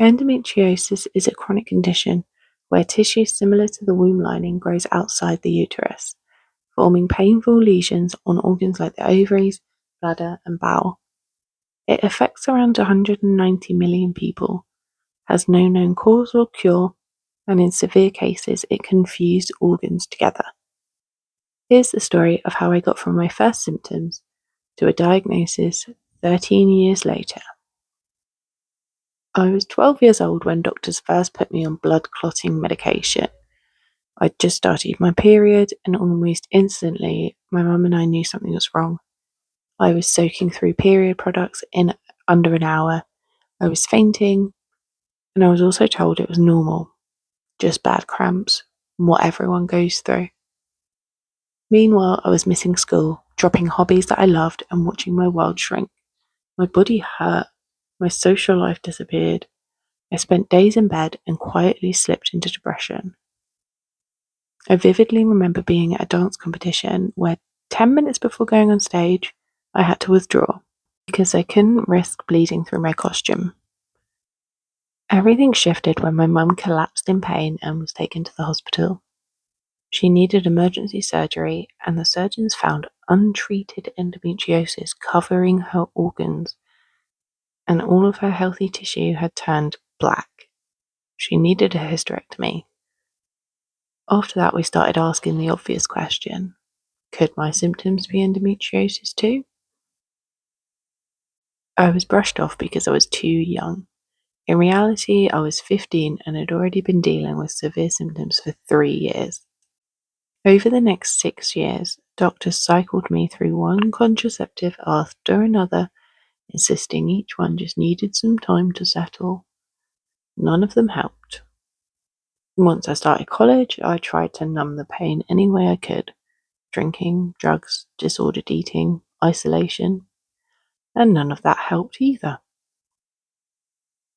Endometriosis is a chronic condition where tissue similar to the womb lining grows outside the uterus, forming painful lesions on organs like the ovaries, bladder, and bowel. It affects around 190 million people, has no known cause or cure, and in severe cases it can fuse organs together. Here's the story of how I got from my first symptoms to a diagnosis 13 years later. I was 12 years old when doctors first put me on blood clotting medication. I'd just started my period, and almost instantly, my mum and I knew something was wrong. I was soaking through period products in under an hour. I was fainting, and I was also told it was normal, just bad cramps, and what everyone goes through. Meanwhile, I was missing school, dropping hobbies that I loved, and watching my world shrink. My body hurt. My social life disappeared. I spent days in bed and quietly slipped into depression. I vividly remember being at a dance competition where 10 minutes before going on stage, I had to withdraw because I couldn't risk bleeding through my costume. Everything shifted when my mum collapsed in pain and was taken to the hospital. She needed emergency surgery, and the surgeons found untreated endometriosis covering her organs, and all of her healthy tissue had turned black. She needed a hysterectomy. After that, we started asking the obvious question: could my symptoms be endometriosis too? I was brushed off because I was too young. In reality, I was 15 and had already been dealing with severe symptoms for 3 years. Over the next 6 years, doctors cycled me through one contraceptive after another, insisting each one just needed some time to settle. None of them helped. Once I started college, I tried to numb the pain any way I could: drinking, drugs, disordered eating, isolation, and none of that helped either.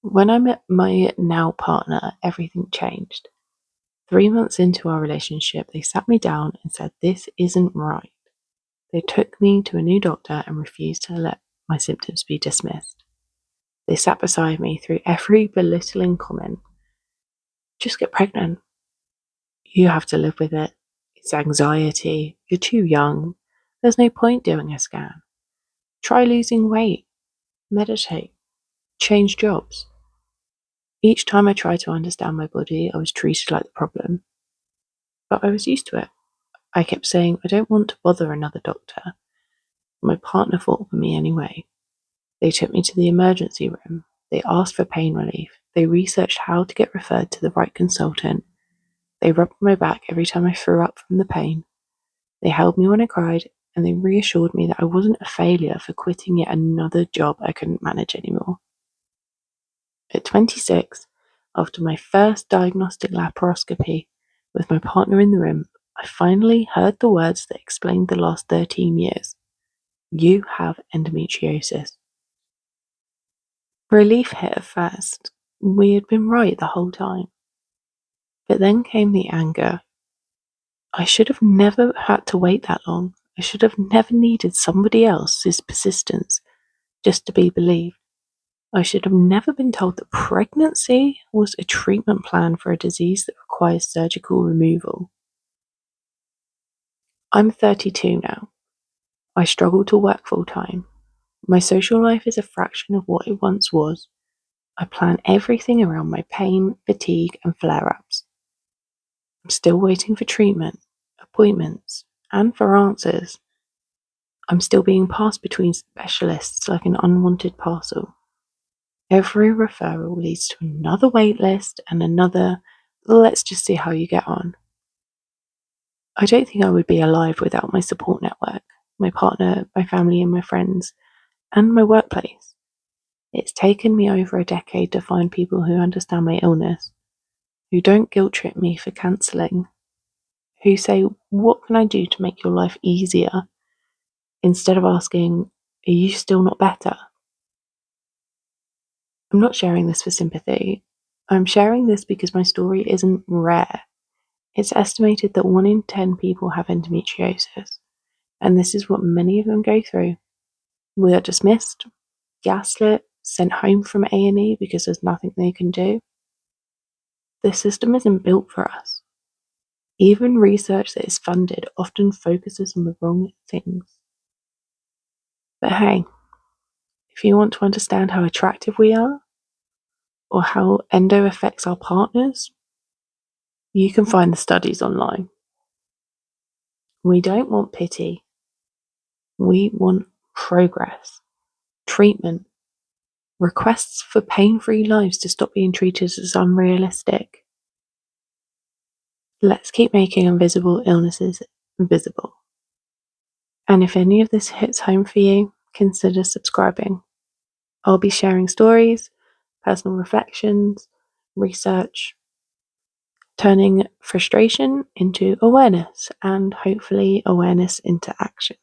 When I met my now partner, everything changed. 3 months into our relationship, they sat me down and said, "This isn't right." They took me to a new doctor and refused to let my symptoms be dismissed. They sat beside me through every belittling comment. "Just get pregnant. You have to live with it. It's anxiety. You're too young. There's no point doing a scan. Try losing weight. Meditate. Change jobs." Each time I tried to understand my body, I was treated like the problem. But I was used to it. I kept saying, "I don't want to bother another doctor." My partner fought for me anyway. They took me to the emergency room. They asked for pain relief. They researched how to get referred to the right consultant. They rubbed my back every time I threw up from the pain. They held me when I cried, and they reassured me that I wasn't a failure for quitting yet another job I couldn't manage anymore. At 26, after my first diagnostic laparoscopy with my partner in the room, I finally heard the words that explained the last 13 years. You have endometriosis. Relief hit at first. We had been right the whole time. But then came the anger. I should have never had to wait that long. I should have never needed somebody else's persistence just to be believed. I should have never been told that pregnancy was a treatment plan for a disease that requires surgical removal. I'm 32 now. I struggle to work full time. My social life is a fraction of what it once was. I plan everything around my pain, fatigue, and flare ups. I'm still waiting for treatment, appointments, and for answers. I'm still being passed between specialists like an unwanted parcel. Every referral leads to another wait list and another, "let's just see how you get on." I don't think I would be alive without my support network, my partner, my family, and my friends, and my workplace. It's taken me over a decade to find people who understand my illness, who don't guilt trip me for cancelling, who say, "What can I do to make your life easier?" instead of asking, "Are you still not better?" I'm not sharing this for sympathy. I'm sharing this because my story isn't rare. It's estimated that 1 in 10 people have endometriosis, and this is what many of them go through. We are dismissed, gaslit, sent home from A&E because there's nothing they can do. The system isn't built for us. Even research that is funded often focuses on the wrong things. But hey, if you want to understand how attractive we are, or how endo affects our partners, you can find the studies online. We don't want pity. We want progress, treatment, requests for pain-free lives to stop being treated as unrealistic. Let's keep making invisible illnesses visible. And if any of this hits home for you, consider subscribing. I'll be sharing stories, personal reflections, research, turning frustration into awareness and hopefully awareness into action.